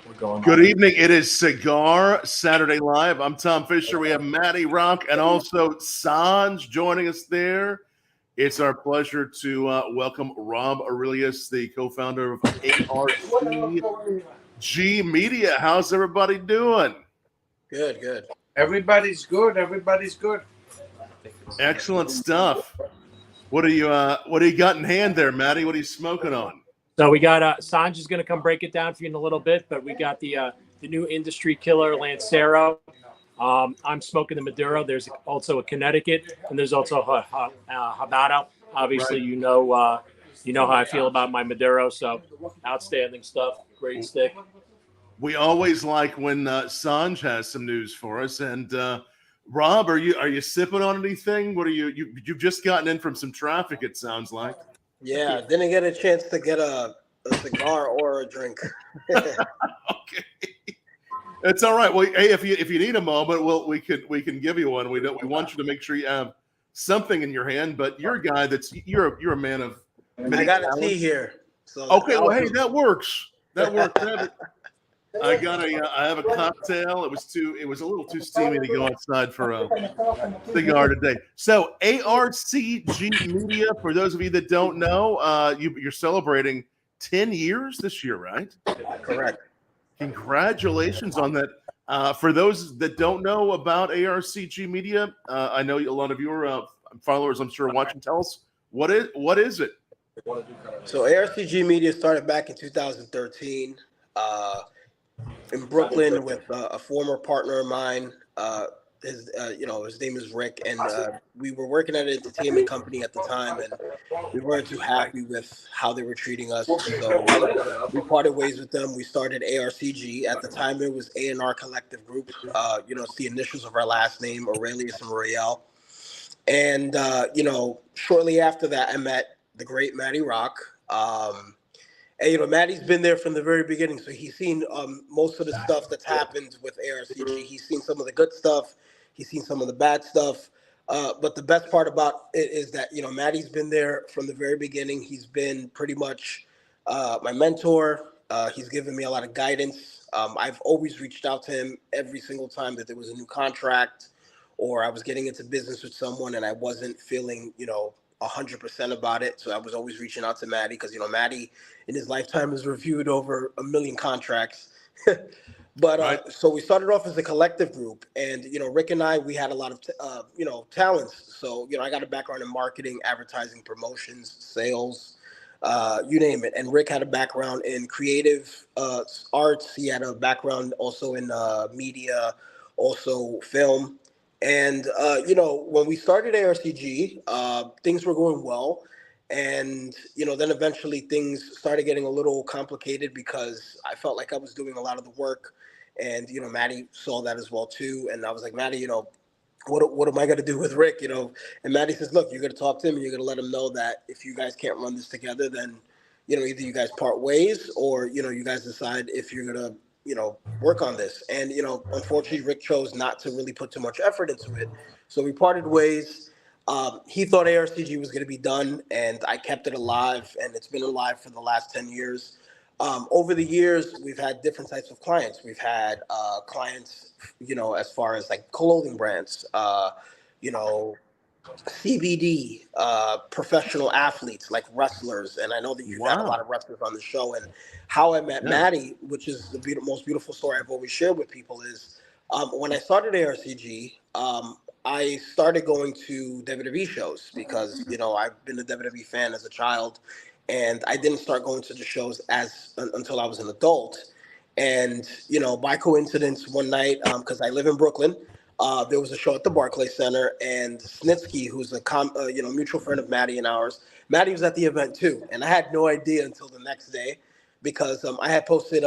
We're going Good evening. It is Cigar Saturday Live. I'm Tom Fischer. We have Matty Rock and also Sanj joining us there. It's our pleasure to welcome Rob Aurelius, the co-founder of ARCG Media. How's everybody doing? Good. Everybody's good. Excellent stuff. What do you got in hand there, Matty? What are you smoking on? So we got Sanj is going to come break it down for you in a little bit, but we got the new industry killer Lancero. I'm smoking the Maduro. There's also a Connecticut, and there's also a Habano. Obviously, Right. you know how I feel about my Maduro. So outstanding stuff, great stick. We always like when Sanj has some news for us. And Rob, are you sipping on anything? What are you've just gotten in from some traffic? It sounds like. Yeah, didn't get a chance to get a cigar or a drink. Okay, it's all right. Well, hey, if you need a moment, we can give you one. We want you to make sure you have something in your hand. But you're a guy you're a man of many I got talents. a tea here. So Okay, well, hey, that works. That works. I have a cocktail. It was a little too steamy to go outside for a cigar today. So ARCG Media, for those of you that don't know, you're celebrating 10 years this year, right? Correct. Congratulations on that. For those that don't know about ARCG Media, I know a lot of your followers, I'm sure, watching. Tell us what is it? So ARCG Media started back in 2013. In Brooklyn with a former partner of mine. His name is Rick, and we were working at an entertainment company at the time, and we weren't too happy with how they were treating us. So we parted ways with them. We started ARCG. At the time, it was A&R Collective Group. It's the initials of our last name, Aurelius and Royale. And shortly after that, I met the great Matty Rock. And, Matty's been there from the very beginning, so he's seen most of the stuff that's happened with ARCG. He's seen some of the good stuff. He's seen some of the bad stuff. But the best part about it is that, Matty's been there from the very beginning. He's been pretty much my mentor. He's given me a lot of guidance. I've always reached out to him every single time that there was a new contract or I was getting into business with someone and I wasn't feeling, 100% about it. So I was always reaching out to Matty because, Matty in his lifetime has reviewed over 1 million contracts. But Right. So we started off as a collective group and, Rick and I, we had a lot of, talents. So, I got a background in marketing, advertising, promotions, sales, you name it. And Rick had a background in creative arts. He had a background also in media, also film. And, when we started ARCG, things were going well. And, then eventually things started getting a little complicated because I felt like I was doing a lot of the work. And, Matty saw that as well, too. And I was like, Matty, what am I going to do with Rick? And Matty says, look, you're going to talk to him and you're going to let him know that if you guys can't run this together, then, either you guys part ways or, you guys decide if you're going to, work on this. And, unfortunately, Rick chose not to really put too much effort into it. So we parted ways. He thought ARCG was going to be done, and I kept it alive, and it's been alive for the last 10 years. Over the years, we've had different types of clients. We've had clients, as far as like clothing brands, CBD, professional athletes like wrestlers, and I know that you've had a lot of wrestlers on the show. And how I met Matty, which is the most beautiful story I've always shared with people, is when I started ARCG, I started going to WWE shows because I've been a WWE fan as a child, and I didn't start going to the shows until I was an adult. And by coincidence, one night, because I live in Brooklyn. There was a show at the Barclays Center, and Snitsky, who's a mutual friend of Matty and ours, Matty was at the event too, and I had no idea until the next day because I had posted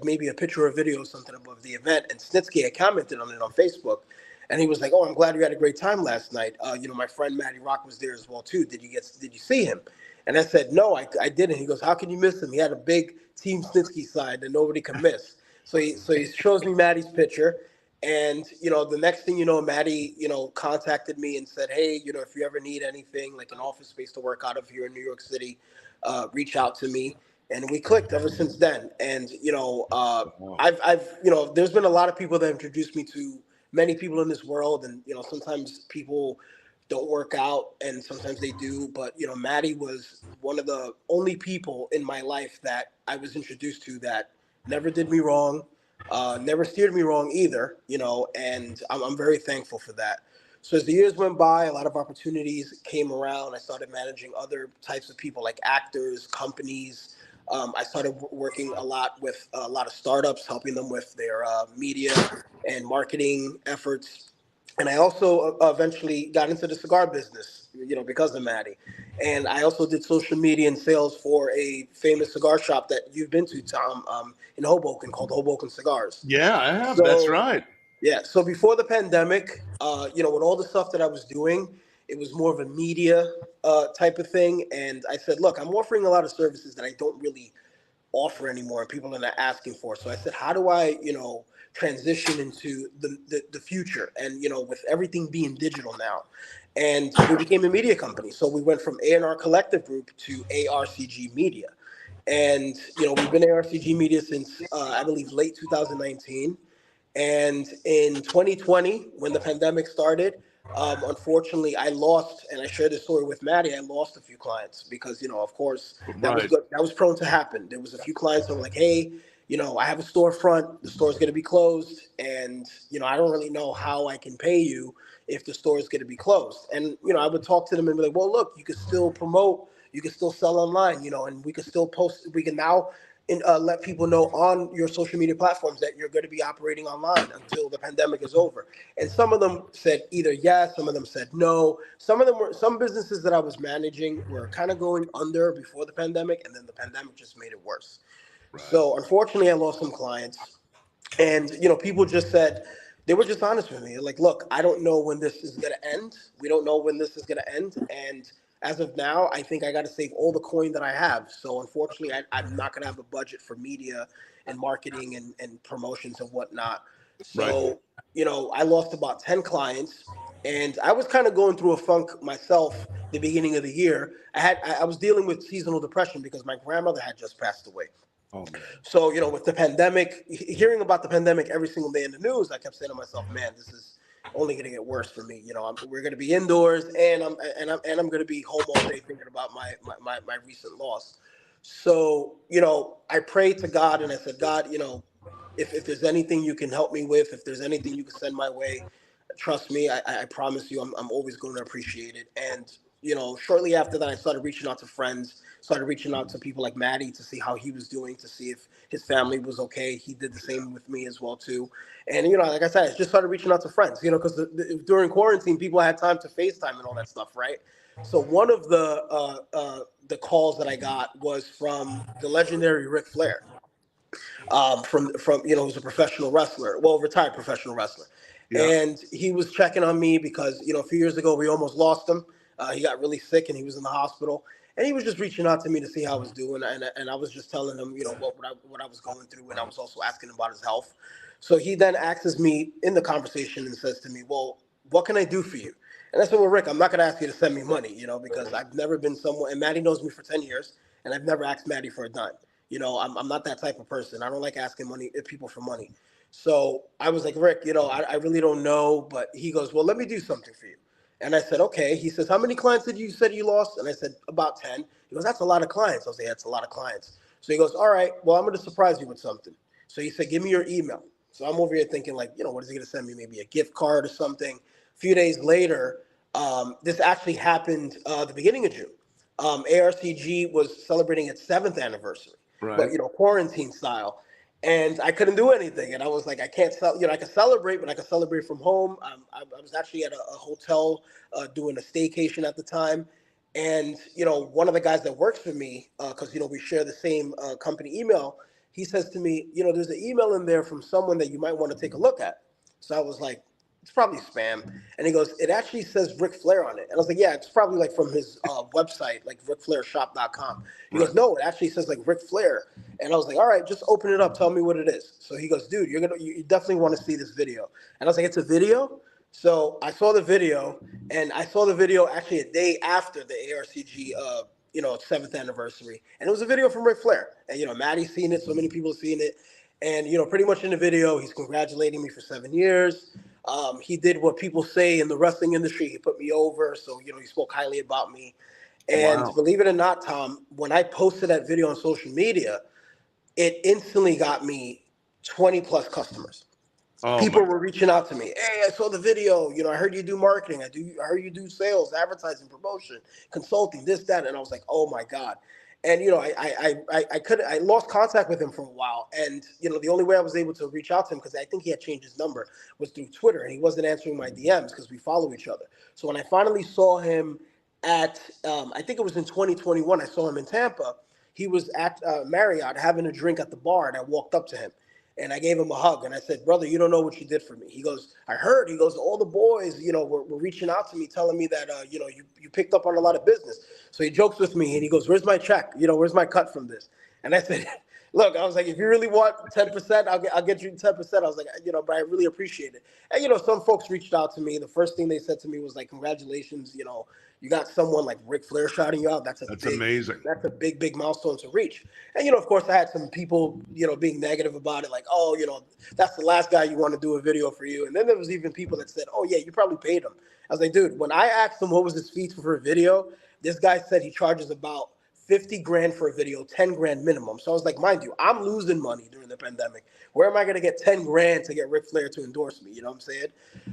maybe a picture or video or something above the event, and Snitsky had commented on it on Facebook, and he was like, "Oh, I'm glad you had a great time last night. My friend Matty Rock was there as well too. Did you see him?" And I said, "No, I didn't." He goes, "How can you miss him? He had a big Team Snitsky side that nobody can miss." So he shows me Matty's picture. And, the next thing Matty, contacted me and said, hey, if you ever need anything like an office space to work out of here in New York City, reach out to me. and we clicked ever since then. And I've there's been a lot of people that introduced me to many people in this world, and sometimes people don't work out, and sometimes they do. But Matty was one of the only people in my life that I was introduced to that never did me wrong, never steered me wrong either. And I'm very thankful for that. So as the years went by, a lot of opportunities came around. I started managing other types of people like actors, companies. I started working a lot with a lot of startups, helping them with their media and marketing efforts. And I also eventually got into the cigar business, because of Matty. And I also did social media and sales for a famous cigar shop that you've been to, Tom, in Hoboken, called Hoboken Cigars. Yeah, I have. So, That's right. yeah. So before the pandemic, with all the stuff that I was doing, it was more of a media type of thing. And I said, look, I'm offering a lot of services that I don't really offer anymore, and people are not asking for. So I said, how do I, transition into the future? And, with everything being digital now. And we became a media company. So we went from A&R Collective Group to ARCG Media. And, we've been ARCG Media since, I believe, late 2019. And in 2020, when the pandemic started, unfortunately, I lost, and I shared this story with Matty. I lost a few clients because, of course, that was Right. good. That was prone to happen. There was a few clients that were like, "Hey, I have a storefront. The store's going to be closed, and I don't really know how I can pay you if the store is going to be closed." And I would talk to them and be like, "Well, look, you can still promote. You can still sell online. And we can still post. We can now." And let people know on your social media platforms that you're going to be operating online until the pandemic is over. And some of them said either yes, some of them said no. Some businesses that I was managing were kind of going under before the pandemic, and then the pandemic just made it worse. Right. So unfortunately, I lost some clients, and people just said, they were just honest with me. Like, look, I don't know when this is going to end. We don't know when this is going to end, and as of now, I think I got to save all the coin that I have. So unfortunately, I'm not going to have a budget for media and marketing and promotions and whatnot. So, I lost about 10 clients, and I was kind of going through a funk myself the beginning of the year. I was dealing with seasonal depression because my grandmother had just passed away. Oh, man. So, with the pandemic, hearing about the pandemic every single day in the news, I kept saying to myself, man, this is only going to get worse for me. We're going to be indoors, and I'm going to be home all day thinking about my recent loss. So, I prayed to God, and I said, God, if there's anything you can help me with, if there's anything you can send my way, trust me, I promise you, I'm always going to appreciate it. And shortly after that, I started reaching out to friends, started reaching out to people like Matty to see how he was doing, to see if his family was okay. He did the same with me as well too. And like I said, I just started reaching out to friends, because during quarantine, people had time to FaceTime and all that stuff, right? So one of the calls that I got was from the legendary Ric Flair, from who's a professional wrestler, well, retired professional wrestler. Yeah. And he was checking on me because, a few years ago, we almost lost him. He got really sick and he was in the hospital. And he was just reaching out to me to see how I was doing. And I was just telling him, what I was going through. And I was also asking him about his health. So he then asks me in the conversation and says to me, well, what can I do for you? And I said, well, Rick, I'm not going to ask you to send me money, because I've never been someone, and Matty knows me for 10 years, and I've never asked Matty for a dime. I'm not that type of person. I don't like asking people for money. So I was like, Rick, I really don't know. But he goes, well, let me do something for you. And I said, okay. He says, how many clients did you said you lost? And I said, about 10. He goes, that's a lot of clients. I was like, yeah, it's a lot of clients. So he goes, all right, well, I'm going to surprise you with something. So he said, give me your email. So I'm over here thinking like, what is he going to send me? Maybe a gift card or something. A few days later, this actually happened the beginning of June. ARCG was celebrating its 7th anniversary, Right. but quarantine style, and I couldn't do anything. And I was like, I can't I can celebrate, but I can celebrate from home. I was actually at a hotel doing a staycation at the time, and one of the guys that works for me, because we share the same company email, he says to me, there's an email in there from someone that you might want to take a look at. So I was like, it's probably spam. And he goes, it actually says Ric Flair on it. And I was like, yeah, it's probably like from his website, like ricflairshop.com. He goes, no, it actually says like Ric Flair. And I was like, all right, just open it up. Tell me what it is. So he goes, dude, you definitely want to see this video. And I was like, it's a video? So I saw the video, and I saw the video actually a day after the ARCG its 7th anniversary. And it was a video from Ric Flair. And, Matty's seen it. So many people have seen it. And, pretty much in the video, he's congratulating me for 7 years. He did what people say in the wrestling industry. He put me over. So, he spoke highly about me. And believe it or not, Tom, when I posted that video on social media, it instantly got me 20 plus customers. People were reaching out to me. Hey, I saw the video. I heard you do marketing. I heard you do sales, advertising, promotion, consulting, this, that. And I was like, oh my God. And, I lost contact with him for a while. And, the only way I was able to reach out to him, because I think he had changed his number, was through Twitter. And he wasn't answering my DMs because we follow each other. So when I finally saw him at, I think it was in 2021, I saw him in Tampa. He was at Marriott having a drink at the bar, and I walked up to him. And I gave him a hug, and I said, brother, you don't know what you did for me. He goes, I heard. He goes, all the boys, were reaching out to me, telling me that, you picked up on a lot of business. So he jokes with me, and he goes, where's my check? Where's my cut from this? And I said, look, I was like, if you really want 10%, I'll get you 10%. I was like, but I really appreciate it. And, some folks reached out to me. The first thing they said to me was like, congratulations, you got someone like Ric Flair shouting you out. That's amazing. That's a big, big milestone to reach. And, of course, I had some people, being negative about it. Like, oh, that's the last guy you want to do a video for you. And then there was even people that said, oh, yeah, you probably paid him. I was like, dude, when I asked him what was his fees for a video, this guy said he charges about 50 grand for a video, 10 grand minimum. So I was like, mind you, I'm losing money during the pandemic. Where am I going to get 10 grand to get Ric Flair to endorse me? You know what I'm saying?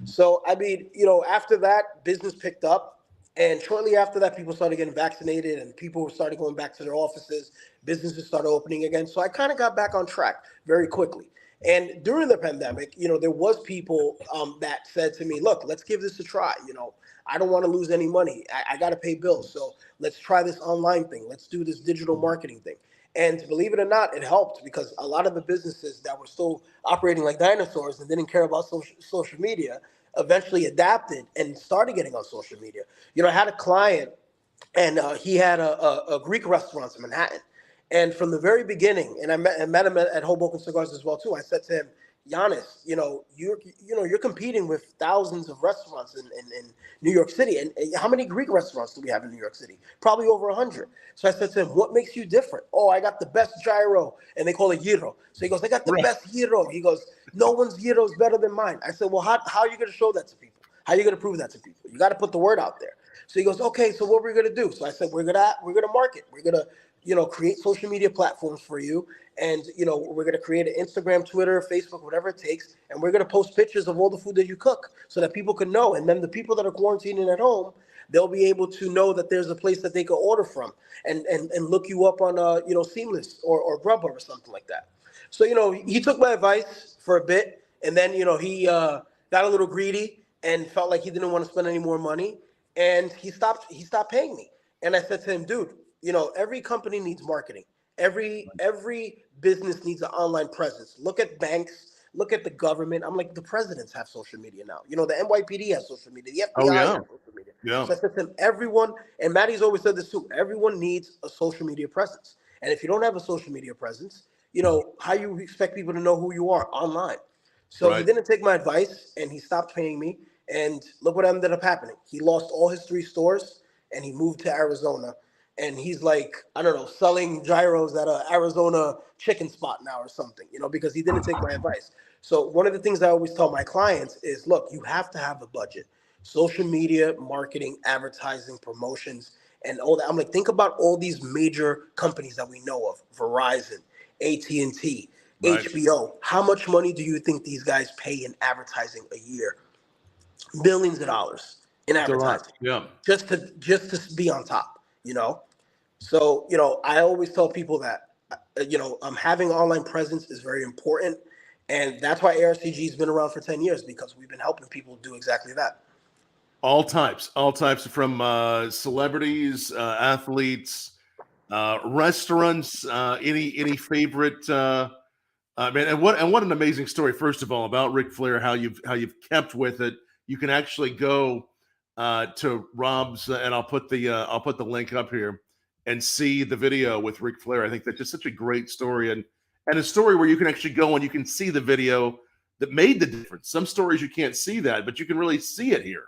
So, I mean, after that, business picked up. And shortly after that, people started getting vaccinated and people started going back to their offices. Businesses started opening again. So I kind of got back on track very quickly. And during the pandemic, there was people that said to me, look, let's give this a try. I don't want to lose any money. I got to pay bills. So let's try this online thing. Let's do this digital marketing thing. And believe it or not, it helped because a lot of the businesses that were still operating like dinosaurs and didn't care about social media eventually adapted and started getting on social media. I had a client and he had a Greek restaurant in Manhattan. And from the very beginning, and I met him at Hoboken Cigars as well, too. I said to him, Giannis, you're competing with thousands of restaurants in New York City. And how many Greek restaurants do we have in New York City? Probably over 100. So I said to him, what makes you different? Oh, I got the best gyro, and they call it gyro. So he goes, I got the best gyro. He goes, no one's gyro is better than mine. I said, well, how are you going to show that to people? How are you going to prove that to people? You got to put the word out there. So he goes, okay, so what we're going to do? So I said, we're going to market. We're going to create social media platforms for you. And, we're going to create an Instagram, Twitter, Facebook, whatever it takes. And we're going to post pictures of all the food that you cook so that people can know. And then the people that are quarantining at home, they'll be able to know that there's a place that they can order from and look you up on, Seamless or Grubhub or something like that. So, he took my advice for a bit. And then, he got a little greedy and felt like he didn't want to spend any more money. And he stopped paying me. And I said to him, dude, every company needs marketing. Every business needs an online presence. Look at banks. Look at the government. I'm like, the presidents have social media now. The NYPD has social media. The FBI has social media. Yeah. So I said to him, everyone, and Matty's always said this too, everyone needs a social media presence. And if you don't have a social media presence, how you expect people to know who you are online? So He didn't take my advice and he stopped paying me. And look what ended up happening. He lost all his 3 stores and he moved to Arizona. And he's like, I don't know, selling gyros at an Arizona chicken spot now or something, because he didn't take my advice. So one of the things I always tell my clients is, look, you have to have a budget. Social media, marketing, advertising, promotions, and all that. I'm like, think about all these major companies that we know of, Verizon, AT&T, HBO. How much money do you think these guys pay in advertising a year? Billions of dollars in advertising. Yeah. Just to be on top, So, I always tell people that, having online presence is very important. And that's why ARCG has been around for 10 years, because we've been helping people do exactly that. All types from celebrities, athletes, restaurants, any favorite, man, and what an amazing story, first of all, about Ric Flair, how you've kept with it. You can actually go to Rob's, and I'll put the link up here, and see the video with Ric Flair. I think that's just such a great story, and a story where you can actually go and you can see the video that made the difference. Some stories you can't see that, but you can really see it here.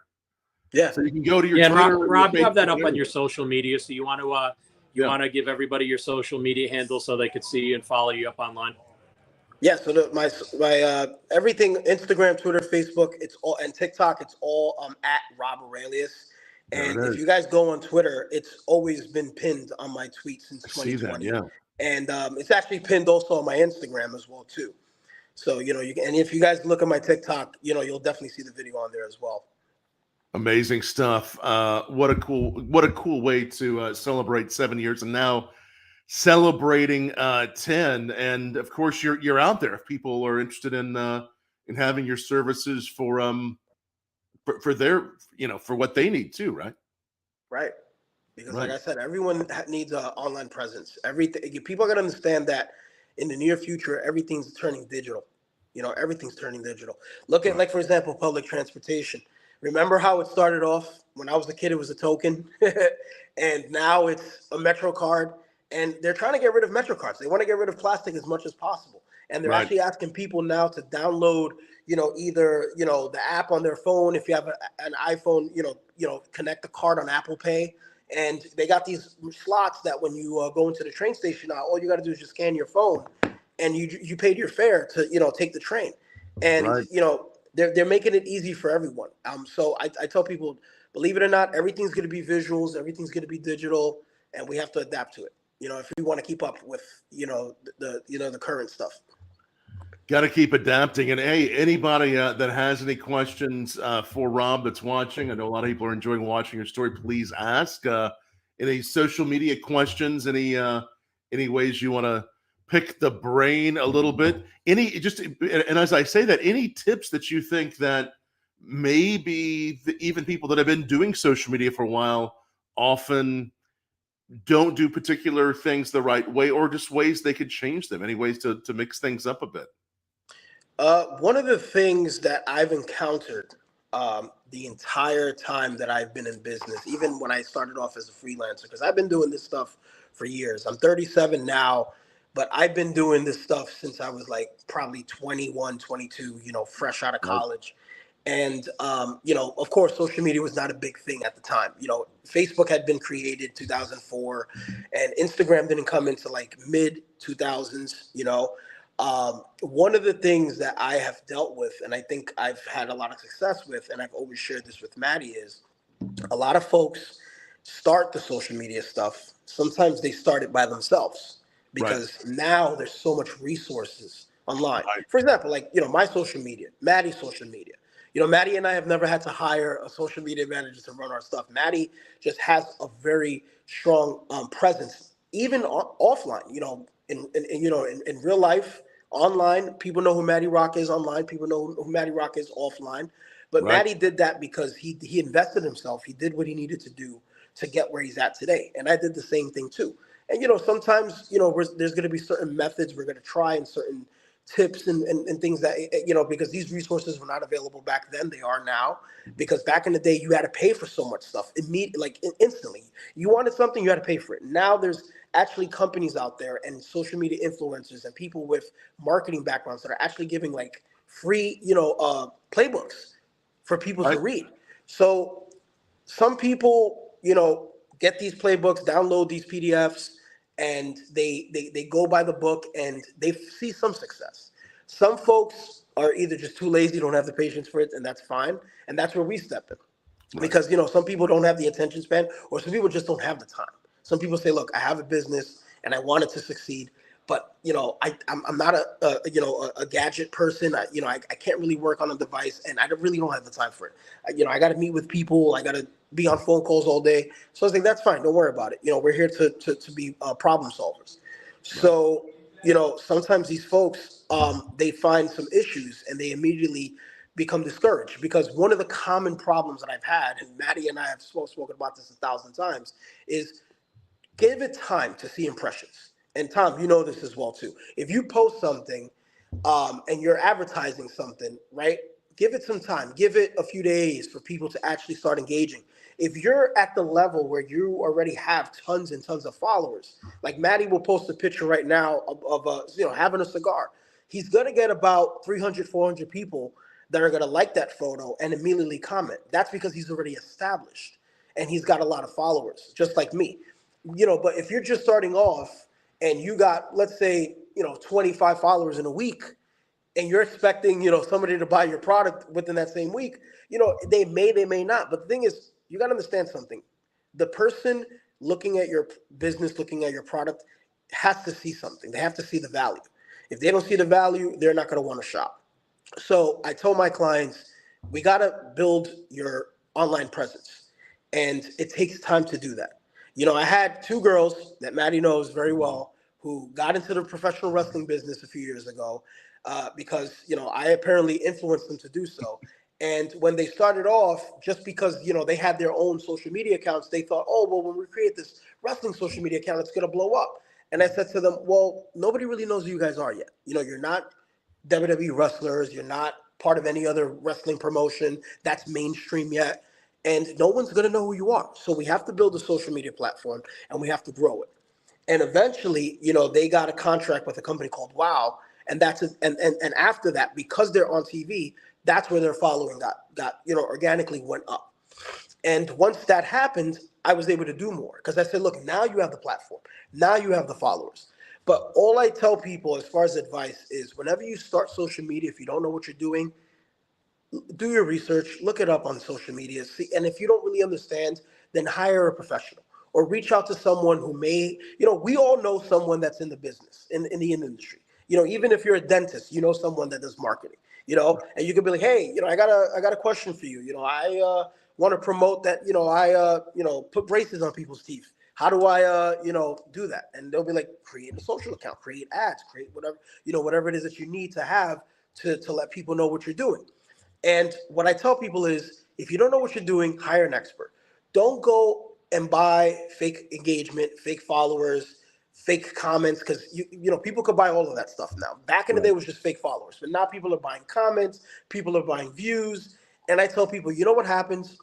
Yeah. So you can go to your Twitter. Rob, you have that up on your social media. So you want to You want to give everybody your social media handle so they could see you and follow you up online? Yeah, so my everything, Instagram, Twitter, Facebook, it's all, and TikTok, it's all at Rob Aurelius. And if you guys go on Twitter, it's always been pinned on my tweet since 2020. See that, yeah. And it's actually pinned also on my Instagram as well too. So you can, and if you guys look at my TikTok, you'll definitely see the video on there as well. Amazing stuff. What a cool way to celebrate 7 years, and now celebrating 10. And of course, you're out there if people are interested in having your services for their for what they need too, right? Right. Because like I said, everyone needs an online presence. Everything, people are gonna understand that in the near future, everything's turning digital. Everything's turning digital. Look at, like, for example, public transportation. Remember how it started off? When I was a kid, it was a token, and now it's a Metro card. And they're trying to get rid of Metro cards. They want to get rid of plastic as much as possible. And they're actually asking people now to download, either the app on their phone. If you have an iPhone, connect the card on Apple Pay. And they got these slots that when you go into the train station now, all you got to do is just scan your phone, and you paid your fare to take the train. And they're making it easy for everyone. So I tell people, believe it or not, everything's going to be visuals, everything's going to be digital, and we have to adapt to it. If we want to keep up with the current stuff. Got to keep adapting. And hey, anybody that has any questions for Rob that's watching, I know a lot of people are enjoying watching your story. Please ask. Any social media questions? Any ways you want to pick the brain a little bit? And as I say that, any tips that you think that maybe even people that have been doing social media for a while often don't do particular things the right way, or just ways they could change them? Any ways to mix things up a bit? One of the things that I've encountered the entire time that I've been in business, even when I started off as a freelancer, because I've been doing this stuff for years. I'm 37 now, but I've been doing this stuff since I was like probably 21, 22, fresh out of college. And, of course, social media was not a big thing at the time. Facebook had been created 2004, and Instagram didn't come into like mid 2000s. One of the things that I have dealt with, and I think I've had a lot of success with, and I've always shared this with Matty, is a lot of folks start the social media stuff. Sometimes they start it by themselves because now there's so much resources online. For example, like, my social media, Matty's social media. Matty and I have never had to hire a social media manager to run our stuff. Matty just has a very strong presence, even offline. In real life, online, people know who Matty Rock is online. People know who Matty Rock is offline. But Matty did that because he invested himself. He did what he needed to do to get where he's at today. And I did the same thing too. And, sometimes, there's going to be certain methods we're going to try, and certain tips and things that, because these resources were not available back then. They are now, because back in the day, you had to pay for so much stuff instantly. You wanted something, you had to pay for it. Now there's actually companies out there and social media influencers and people with marketing backgrounds that are actually giving like free, playbooks for people to read. So some people, get these playbooks, download these PDFs, and they go by the book and they see some success. Some folks are either just too lazy, don't have the patience for it, and that's fine. And that's where we step in. Because, some people don't have the attention span, or some people just don't have the time. Some people say, look, I have a business and I want it to succeed, but, I'm not a gadget person. I can't really work on a device, and I really don't have the time for it. I got to meet with people. I got to be on phone calls all day. So I was like, that's fine. Don't worry about it. We're here to be problem solvers. So, sometimes these folks, they find some issues and they immediately become discouraged, because one of the common problems that I've had, and Matty and I have spoken about this 1,000 times, is give it time to see impressions. And Tom, you know this as well too. If you post something and you're advertising something, right? Give it some time. Give it a few days for people to actually start engaging. If you're at the level where you already have tons and tons of followers, like Matty will post a picture right now of having a cigar. He's going to get about 300, 400 people that are going to like that photo and immediately comment. That's because he's already established and he's got a lot of followers, just like me. but if you're just starting off and you got, let's say, 25 followers in a week, and you're expecting, somebody to buy your product within that same week, they may not. But the thing is, you got to understand something. The person looking at your business, looking at your product, has to see something. They have to see the value. If they don't see the value, they're not going to want to shop. So I told my clients, we got to build your online presence. And it takes time to do that. I had two girls that Matty knows very well who got into the professional wrestling business a few years ago because, I apparently influenced them to do so. And when they started off, just because, they had their own social media accounts, they thought, oh, well, when we create this wrestling social media account, it's going to blow up. And I said to them, well, nobody really knows who you guys are yet. You're not WWE wrestlers. You're not part of any other wrestling promotion that's mainstream yet. And no one's going to know who you are. So we have to build a social media platform and we have to grow it. And eventually, they got a contract with a company called Wow. And and after that, because they're on TV, that's where their following got organically went up. And once that happened, I was able to do more because I said, look, now you have the platform. Now you have the followers. But all I tell people as far as advice is whenever you start social media, if you don't know what you're doing, do your research, look it up on social media. See, and if you don't really understand, then hire a professional or reach out to someone who may, we all know someone that's in the business, in the industry. Even if you're a dentist, someone that does marketing, and you could be like, hey, I got a question for you. I want to promote that, I put braces on people's teeth. How do I, do that? And they'll be like, create a social account, create ads, create whatever, whatever it is that you need to have to let people know what you're doing. And what I tell people is, if you don't know what you're doing, hire an expert. Don't go and buy fake engagement, fake followers, fake comments, because people could buy all of that stuff now. Back in the day, it was just fake followers, but now people are buying comments, people are buying views, and I tell people, you know what happens?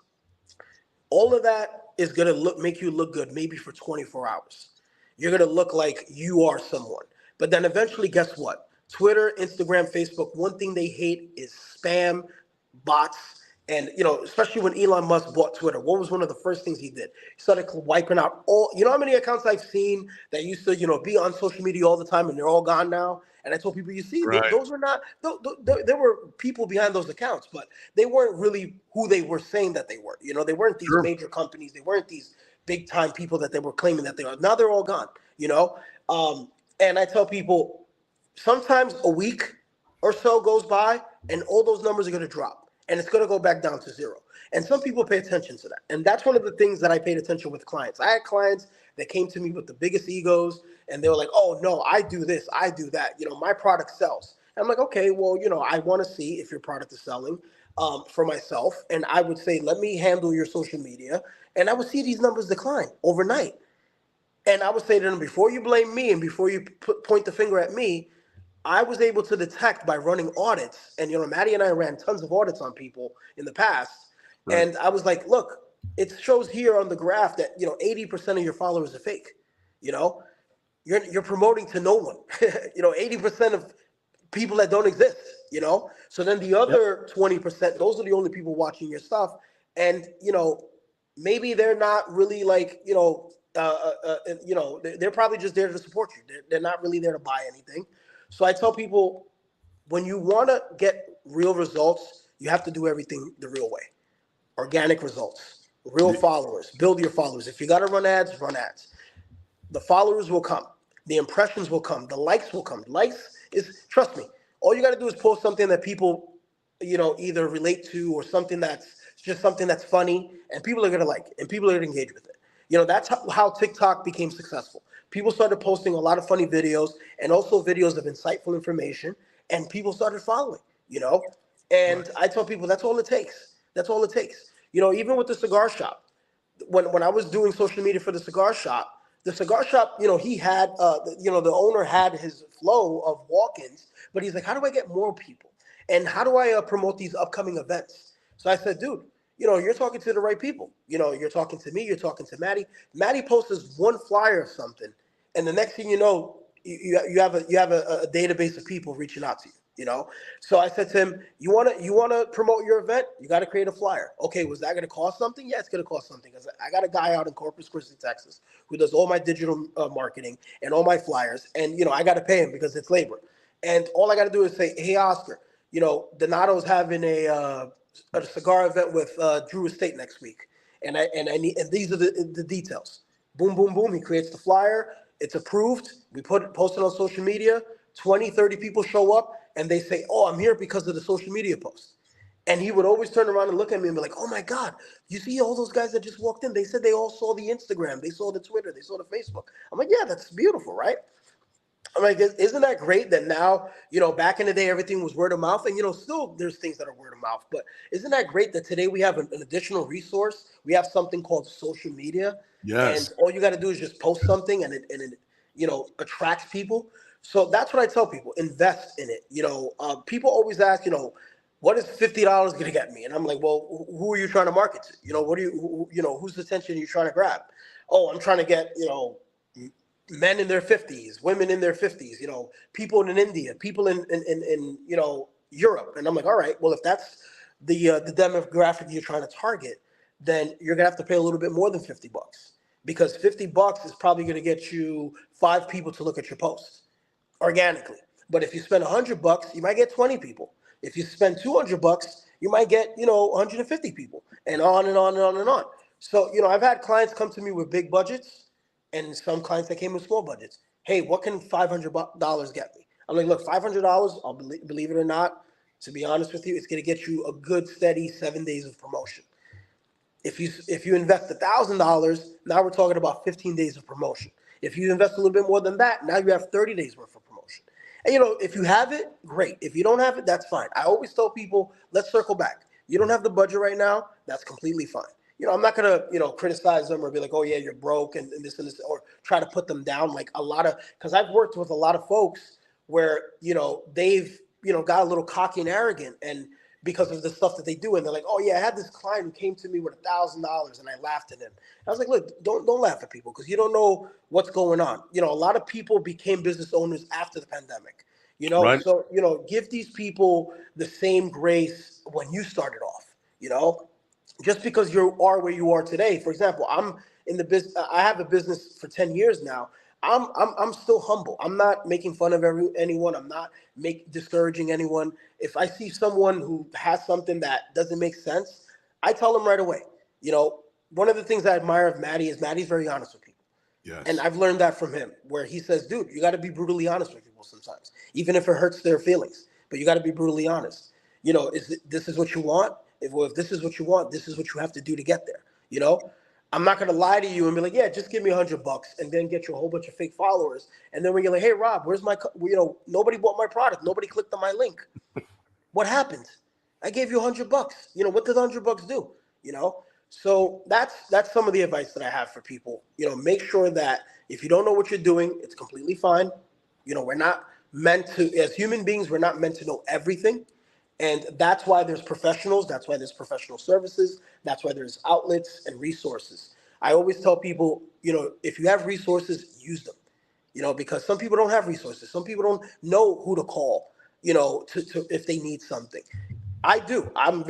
All of that is gonna make you look good, maybe for 24 hours. You're gonna look like you are someone, but then eventually, guess what? Twitter, Instagram, Facebook, one thing they hate is spam, bots, and especially when Elon Musk bought Twitter, what was one of the first things he did? He started wiping out all, how many accounts I've seen that used to, be on social media all the time and they're all gone now. And I told people, Right. those were not, there were people behind those accounts, but they weren't really who they were saying that they were. They weren't these major companies. They weren't these big time people that they were claiming that they are. Now they're all gone, and I tell people, sometimes a week or so goes by and all those numbers are going to drop. And it's going to go back down to zero. And some people pay attention to that. And that's one of the things that I paid attention with clients. I had clients that came to me with the biggest egos, and they were like, oh, no, I do this, I do that. My product sells. And I'm like, okay, well, I want to see if your product is selling for myself. And I would say, let me handle your social media. And I would see these numbers decline overnight. And I would say to them, before you blame me and before you point the finger at me, I was able to detect by running audits, and Matty and I ran tons of audits on people in the past, right. And I was like, look, it shows here on the graph that 80% of your followers are fake. You're promoting to no one. 80% of people that don't exist. So then the other 20%, those are the only people watching your stuff, and maybe they're not really like they're probably just there to support you. They're not really there to buy anything. So I tell people, when you want to get real results, you have to do everything the real way. Organic results, real followers, build your followers. If you got to run ads, run ads. The followers will come. The impressions will come. The likes will come. Likes is, trust me, all you got to do is post something that people, either relate to or something that's just something that's funny, and people are going to like it, and people are going to engage with it. That's how TikTok became successful. People started posting a lot of funny videos and also videos of insightful information, and people started following, And right. I tell people that's all it takes. That's all it takes. Even with the cigar shop, when I was doing social media for the cigar shop, he had, the owner had his flow of walk-ins, but he's like, how do I get more people? And how do I promote these upcoming events? So I said, dude, you're talking to the right people. You're talking to me, you're talking to Matty. Matty posts one flyer or something, and the next thing you know, you have a database of people reaching out to you. you know? So I said to him, you wanna promote your event? You got to create a flyer. Okay, was that going to cost something? Yeah, it's going to cost something. Because I got a guy out in Corpus Christi, Texas, who does all my digital marketing and all my flyers. And, I got to pay him because it's labor. And all I got to do is say, hey, Oscar, Donato's having a cigar event with Drew Estate next week. And these are the details. Boom, boom, boom. He creates the flyer. It's approved. We post it on social media. 20, 30 people show up and they say, oh, I'm here because of the social media post. And he would always turn around and look at me and be like, oh my God, you see all those guys that just walked in? They said they all saw the Instagram, they saw the Twitter, they saw the Facebook. I'm like, yeah, that's beautiful, right? I'm like, isn't that great that now, back in the day, everything was word of mouth, and, still there's things that are word of mouth, but isn't that great that today we have an additional resource? We have something called social media. Yes. And all you got to do is just post something and it attracts people. So that's what I tell people, invest in it. People always ask, what is $50 going to get me? And I'm like, well, who are you trying to market to? Whose attention are you trying to grab? Oh, I'm trying to get, men in their 50s, women in their 50s, people in India, people in Europe. And I'm like, all right, well, if that's the demographic you're trying to target, then you're going to have to pay a little bit more than $50, because $50 is probably going to get you 5 people to look at your post organically. But if you spend $100, you might get 20 people. If you spend $200, you might get, 150 people, and on and on and on and on. So, I've had clients come to me with big budgets, and some clients that came with small budgets. Hey, what can $500 get me? I'm like, look, $500, I'll believe it or not, to be honest with you, it's going to get you a good, steady 7 days of promotion. If you invest $1,000, now we're talking about 15 days of promotion. If you invest a little bit more than that, now you have 30 days worth of promotion. And, if you have it, great. If you don't have it, that's fine. I always tell people, let's circle back. You don't have the budget right now, that's completely fine. I'm not going to, criticize them or be like, oh, yeah, you're broke and this and this, or try to put them down like because I've worked with a lot of folks where, they've, got a little cocky and arrogant, and because of the stuff that they do. And they're like, oh, yeah, I had this client who came to me with $1,000 and I laughed at him. I was like, look, don't laugh at people, because you don't know what's going on. A lot of people became business owners after the pandemic, Right. So, give these people the same grace when you started off, just because you are where you are today. For example, I'm in the business. I have a business for 10 years now. I'm still humble. I'm not making fun of anyone. I'm not discouraging anyone. If I see someone who has something that doesn't make sense, I tell them right away. One of the things I admire of Matty is Matty's very honest with people. Yes. And I've learned that from him, where he says, dude, you got to be brutally honest with people sometimes, even if it hurts their feelings. But you got to be brutally honest. This is what you want? If this is what you want, this is what you have to do to get there. I'm not going to lie to you and be like, yeah, just give me $100 and then get you a whole bunch of fake followers. And then when you're like, hey, Rob, where's my, nobody bought my product. Nobody clicked on my link. What happened? I gave you $100. What did $100 do? So that's some of the advice that I have for people. Make sure that if you don't know what you're doing, it's completely fine. We're not meant to, as human beings, we're not meant to know everything. And that's why there's professionals. That's why there's professional services. That's why there's outlets and resources. I always tell people, if you have resources, use them, because some people don't have resources. Some people don't know who to call, to if they need something. I do. I'm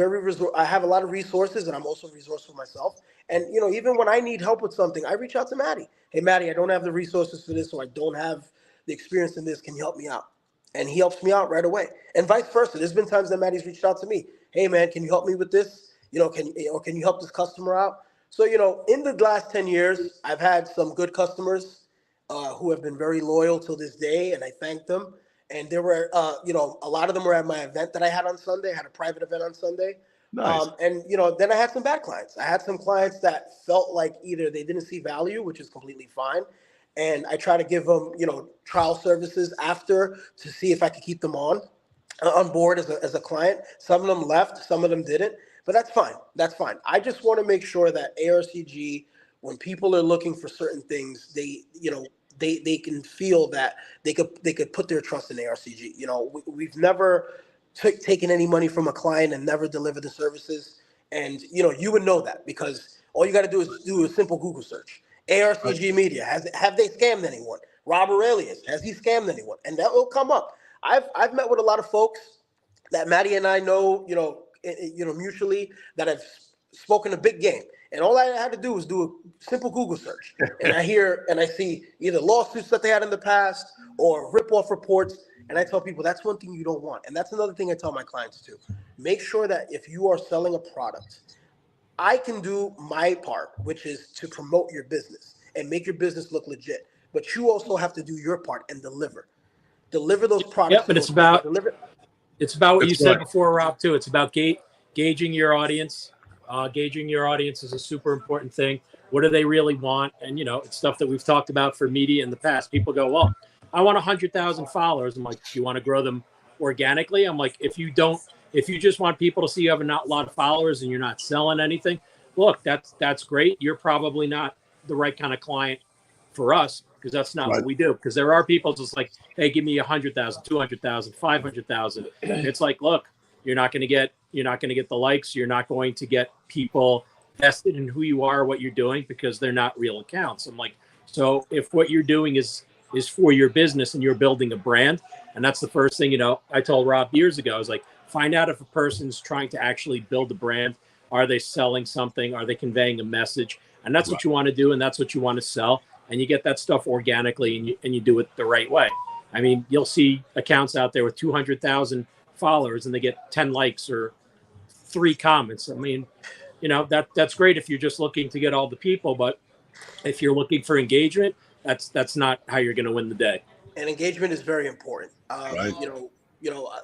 I have a lot of resources, and I'm also resourceful myself. And, even when I need help with something, I reach out to Matty. Hey, Matty, I don't have the resources for this, or I don't have the experience in this. Can you help me out? And he helps me out right away, and vice versa. There's been times that Matty's reached out to me. Hey, man, can you help me with this? Can you help this customer out? So, in the last 10 years, I've had some good customers who have been very loyal till this day, and I thank them. And there were, a lot of them were at my event that I had on Sunday. I had a private event on Sunday. Nice. And then I had some bad clients. I had some clients that felt like either they didn't see value, which is completely fine. And I try to give them, trial services after to see if I could keep them on board as a client. Some of them left, some of them didn't, but that's fine. That's fine. I just want to make sure that ARCG, when people are looking for certain things, they can feel that they could put their trust in ARCG. We've never taken any money from a client and never delivered the services. And, you would know that, because all you got to do is do a simple Google search. ARCG Media, have they scammed anyone? Rob Aurelius, has he scammed anyone? And that will come up. I've met with a lot of folks that Matty and I know, mutually, that have spoken a big game. And all I had to do was do a simple Google search. And I hear and I see either lawsuits that they had in the past or rip-off reports. And I tell people that's one thing you don't want. And that's another thing I tell my clients too. Make sure that if you are selling a product, I can do my part, which is to promote your business and make your business look legit. But you also have to do your part and deliver those products. Yep, but it's about what you said before, Rob, too. It's about gauging your audience. Gauging your audience is a super important thing. What do they really want? And, it's stuff that we've talked about for media in the past. People go, well, I want 100,000 followers. I'm like, do you want to grow them organically? I'm like, if you just want people to see you have a lot of followers and you're not selling anything, look, that's great. You're probably not the right kind of client for us, because that's not what we do. Because there are people just like, hey, give me 100,000, 200,000, 500,000. It's like, look, you're not going to get the likes. You're not going to get people vested in who you are, what you're doing, because they're not real accounts. I'm like, so if what you're doing is for your business and you're building a brand, and that's the first thing, I told Rob years ago, I was like, find out if a person's trying to actually build a brand. Are they selling something? Are they conveying a message? And that's what you want to do, and that's what you want to sell. And you get that stuff organically, and you do it the right way. I mean, you'll see accounts out there with 200,000 followers and they get 10 likes or 3 comments. I mean, that's great if you're just looking to get all the people, but if you're looking for engagement, that's not how you're going to win the day. And engagement is very important. Right.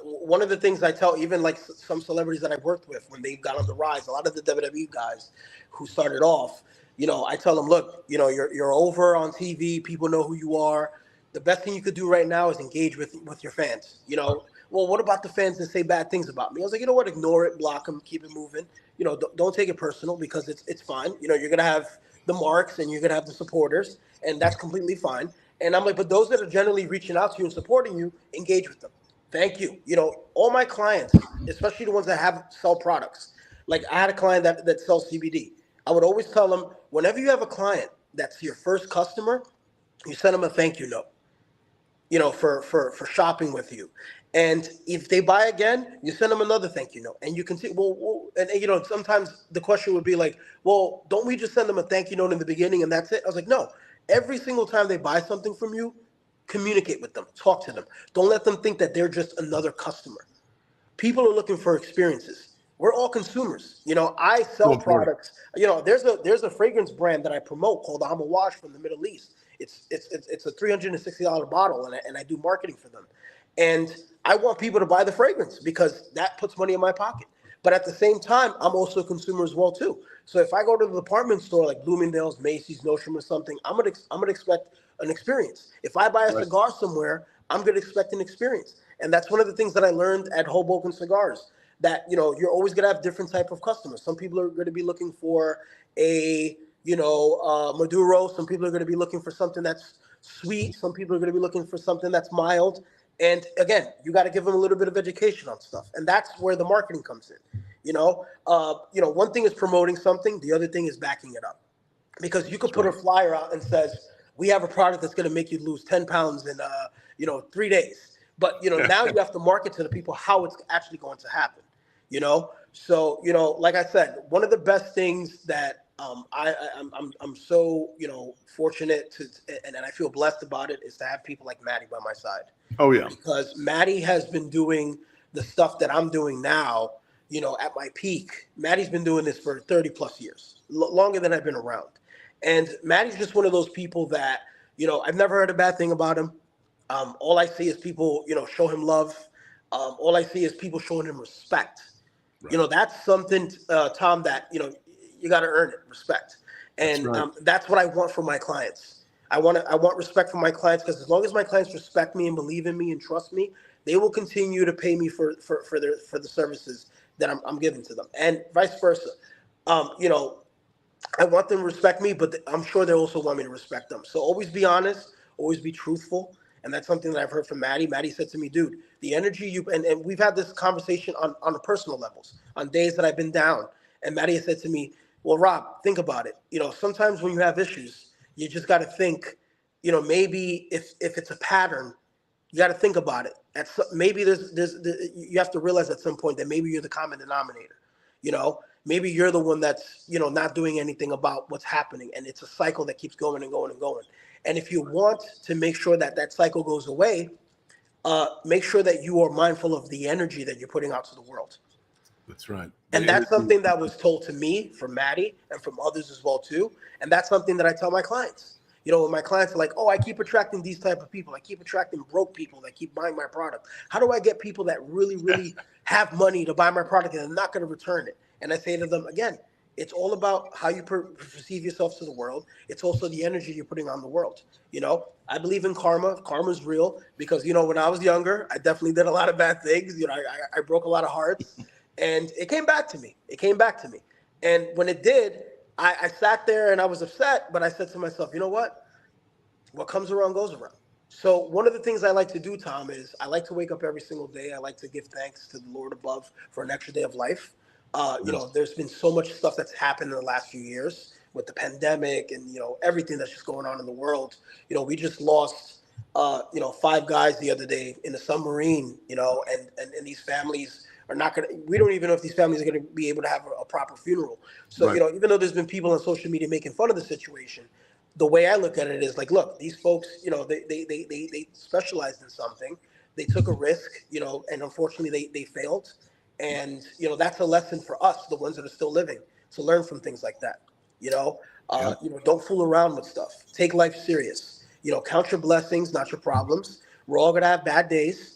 One of the things I tell even like some celebrities that I've worked with when they've got on the rise, a lot of the WWE guys who started off, I tell them, look, you're over on TV. People know who you are. The best thing you could do right now is engage with your fans. Well, what about the fans that say bad things about me? I was like, you know what? Ignore it, block them, keep it moving. Don't take it personal, because it's fine. You're going to have the marks and you're going to have the supporters, and that's completely fine. And I'm like, but those that are generally reaching out to you and supporting you, engage with them. Thank you. All my clients, especially the ones that sell products. Like I had a client that sells CBD. I would always tell them, whenever you have a client that's your first customer, you send them a thank you note, for shopping with you. And if they buy again, you send them another thank you note. And you can see, and sometimes the question would be like, well, don't we just send them a thank you note in the beginning and that's it? I was like, no, every single time they buy something from you, communicate with them, talk to them. Don't let them think that they're just another customer. People are looking for experiences. We're all consumers. I sell products. There's a fragrance brand that I promote called Amawash from the Middle East. It's a $360 bottle, and I do marketing for them. And I want people to buy the fragrance because that puts money in my pocket. But at the same time, I'm also a consumer as well too. So if I go to the department store like Bloomingdale's, Macy's, Nordstrom, or something, I'm gonna expect an experience. If I buy a cigar somewhere, I'm gonna expect an experience. And that's one of the things that I learned at Hoboken Cigars. That you're always gonna have different type of customers. Some people are going to be looking for a Maduro. Some people are going to be looking for something that's sweet. Some people are going to be looking for something that's mild. And again, you got to give them a little bit of education on stuff, and that's where the marketing comes in. One thing is promoting something, the other thing is backing it up, because you could put a flyer out and says, "We have a product that's going to make you lose 10 pounds in 3 days." But now you have to market to the people how it's actually going to happen. So like I said, one of the best things that I'm so fortunate to, and I feel blessed about it, is to have people like Matty by my side. Oh yeah, because Matty has been doing the stuff that I'm doing now. At my peak, Matty's been doing this for 30 plus years, longer than I've been around. And Matty's just one of those people that I've never heard a bad thing about him. All I see is people show him love. All I see is people showing him respect. Right. That's something, Tom, that you got to earn it, respect. And that's what I want from my clients. I want respect from my clients, because as long as my clients respect me and believe in me and trust me, they will continue to pay me for the services that I'm giving to them, and vice versa. I want them to respect me, but I'm sure they also want me to respect them. So always be honest, always be truthful. And that's something that I've heard from Matty. Matty said to me, dude, the energy and we've had this conversation on a personal levels, on days that I've been down. And Matty said to me, well, Rob, think about it. Sometimes when you have issues, you just got to think, maybe if it's a pattern, you got to think about it. maybe you have to realize at some point that maybe you're the common denominator. You know, maybe you're the one that's, you know, not doing anything about what's happening, and it's a cycle that keeps going and going and going. And if you want to make sure that that cycle goes away, make sure that you are mindful of the energy that you're putting out to the world. That's right. And that's something that was told to me from Matty and from others as well too. And that's something that I tell my clients. You know, when my clients are like, oh, I keep attracting these type of people. I keep attracting broke people that keep buying my product. How do I get people that really, really have money to buy my product and are not going to return it? And I say to them, again, it's all about how you perceive yourself to the world. It's also the energy you're putting on the world. You know, I believe in karma. Karma's real because, you know, when I was younger, I definitely did a lot of bad things. You know, I broke a lot of hearts. And it came back to me. And when it did, I sat there and I was upset, but I said to myself, you know what? What comes around goes around. So one of the things I like to do, Tom, is I like to wake up every single day. I like to give thanks to the Lord above for an extra day of life. You know, there's been so much stuff that's happened in the last few years with the pandemic and, you know, everything that's just going on in the world. You know, we just lost, you know, 5 guys the other day in a submarine, you know, and these families are not going to, we don't even know if these families are going to be able to have a proper funeral. So, you know, even though there's been people on social media making fun of the situation, the way I look at it is like, look, these folks, you know, they specialized in something. They took a risk, you know, and unfortunately they failed. And, you know, that's a lesson for us, the ones that are still living, to learn from things like that. You know, you know, don't fool around with stuff. Take life serious. You know, count your blessings, not your problems. We're all going to have bad days.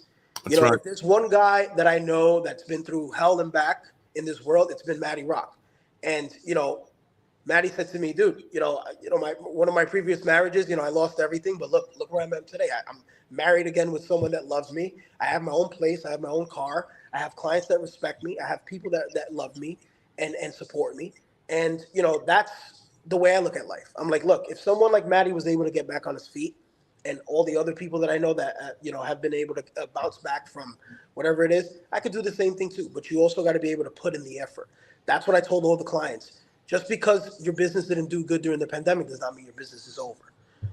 You know, if there's one guy that I know that's been through hell and back in this world, it's been Matty Rock. And, you know, Matty said to me, dude, you know, one of my previous marriages, you know, I lost everything, but look where I'm at today. I'm married again with someone that loves me. I have my own place. I have my own car. I have clients that respect me. I have people that love me and support me. And, you know, that's the way I look at life. I'm like, look, if someone like Matty was able to get back on his feet, and all the other people that I know that, you know, have been able to bounce back from whatever it is, I could do the same thing too. But you also got to be able to put in the effort. That's what I told all the clients. Just because your business didn't do good during the pandemic does not mean your business is over.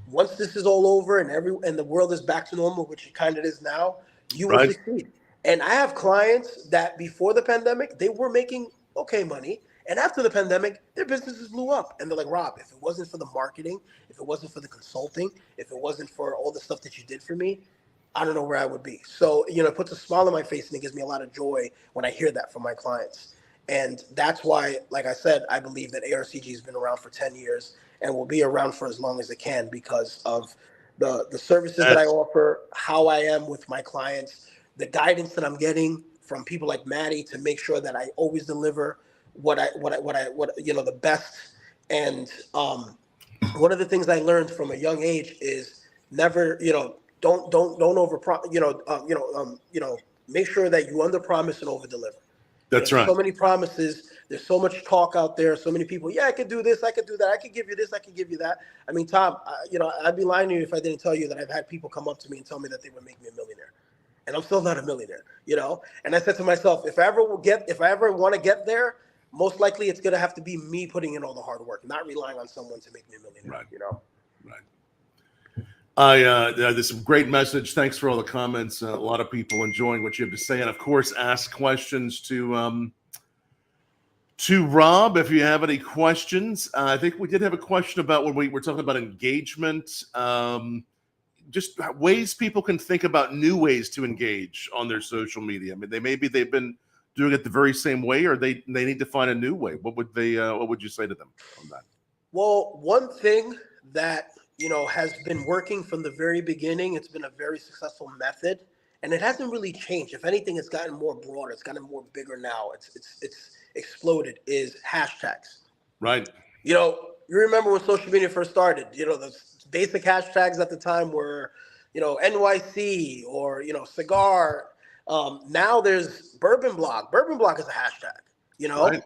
Once this is all over and the world is back to normal, which it kind of is now, you will succeed. And I have clients that before the pandemic, they were making okay money. And after the pandemic, their businesses blew up. And they're like, Rob, if it wasn't for the marketing, if it wasn't for the consulting, if it wasn't for all the stuff that you did for me, I don't know where I would be. So, you know, it puts a smile on my face and it gives me a lot of joy when I hear that from my clients. And that's why, like I said, I believe that ARCG has been around for 10 years and will be around for as long as it can because of the services that I offer, how I am with my clients, the guidance that I'm getting from people like Matty to make sure that I always deliver what you know, the best. And one of the things I learned from a young age is never, you know, don't over, make sure that you under promise and over deliver. That's right. Right. So many promises. There's so much talk out there. So many people. Yeah, I could do this. I could do that. I could give you this. I could give you that. I mean, Tom, you know, I'd be lying to you if I didn't tell you that I've had people come up to me and tell me that they would make me a millionaire. And I'm still not a millionaire, you know? And I said to myself, if I ever want to get there, most likely it's going to have to be me putting in all the hard work, not relying on someone to make me a millionaire, you know? Right. There's some great message. Thanks for all the comments. A lot of people enjoying what you have to say. And of course, ask questions to Rob if you have any questions. I think we did have a question about when we were talking about engagement. Just ways people can think about new ways to engage on their social media. I mean, they've been doing it the very same way, or they need to find a new way. What would you say to them on that? Well, one thing that, you know, has been working from the very beginning, it's been a very successful method, and it hasn't really changed. If anything, it's gotten more broader. It's gotten more bigger now. It's exploded, is hashtags. Right. You know, you remember when social media first started, you know, the basic hashtags at the time were, you know, NYC or, you know, cigar. Now there's Bourbon Block. Bourbon Block is a hashtag, you know. Right.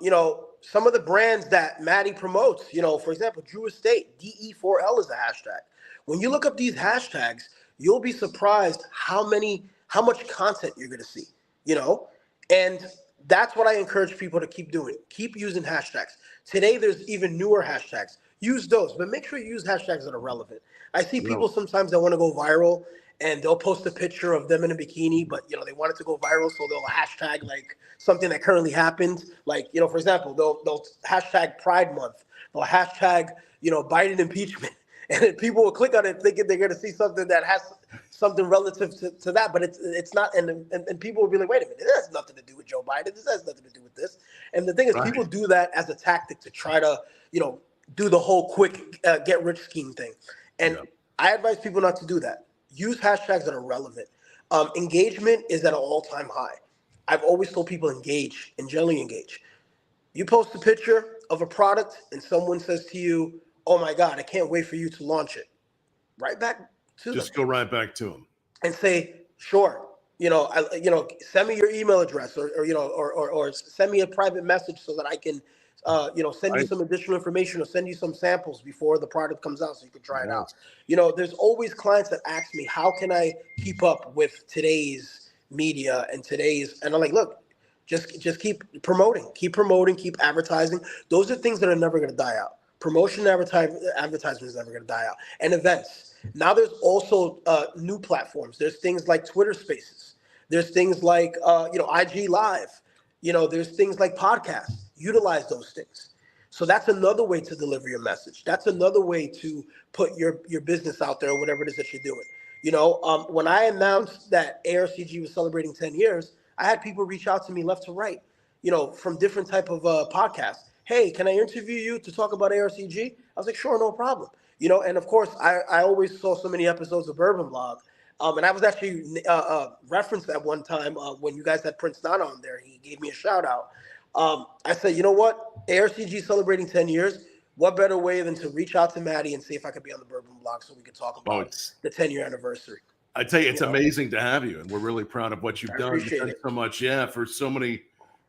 You know, some of the brands that Matty promotes, you know, for example, Drew Estate, DE4L is a hashtag. When you look up these hashtags, you'll be surprised how much content you're going to see, you know. And that's what I encourage people to keep doing. Keep using hashtags. Today, there's even newer hashtags. Use those, but make sure you use hashtags that are relevant. I see people sometimes that want to go viral and they'll post a picture of them in a bikini, but they want it to go viral, so they'll hashtag like something that currently happened. Like, for example, they'll hashtag Pride Month, they'll hashtag Biden impeachment, and then people will click on it thinking they're going to see something that has something relative to that, but it's not. And people will be like, wait a minute, this has nothing to do with Joe Biden. This has nothing to do with this. And the thing is, people do that as a tactic to try to do the whole quick get rich scheme thing. And I advise people not to do that. Use hashtags that are relevant. Engagement is at an all-time high. I've always told people engage and generally engage. You post a picture of a product and someone says to you, oh my God, I can't wait for you to launch it. Right back to them. Just go right back to them. And say, sure, send me your email address or send me a private message so that I can send you some additional information or send you some samples before the product comes out so you can try it out. There's always clients that ask me, how can I keep up with today's media and I'm like, look, just keep promoting, keep advertising. Those are things that are never going to die out. Promotion and advertisement is never going to die out. And events. Now there's also new platforms. There's things like Twitter Spaces. There's things like IG Live. There's things like podcasts. Utilize those things. So that's another way to deliver your message. That's another way to put your business out there or whatever it is that you're doing. When I announced that ARCG was celebrating 10 years, I had people reach out to me left to right, from different type of podcasts. Hey, can I interview you to talk about ARCG? I was like, sure, no problem. And of course, I always saw so many episodes of Bourbon Blog. And I was actually referenced at one time when you guys had Prince Nana on there. He gave me a shout out. I said, you know what? ARCG celebrating 10 years. What better way than to reach out to Matty and see if I could be on the Bourbon Blog so we could talk about the 10-year anniversary. I tell you, it's amazing to have you, and we're really proud of what you've done. Appreciate it so much, for so many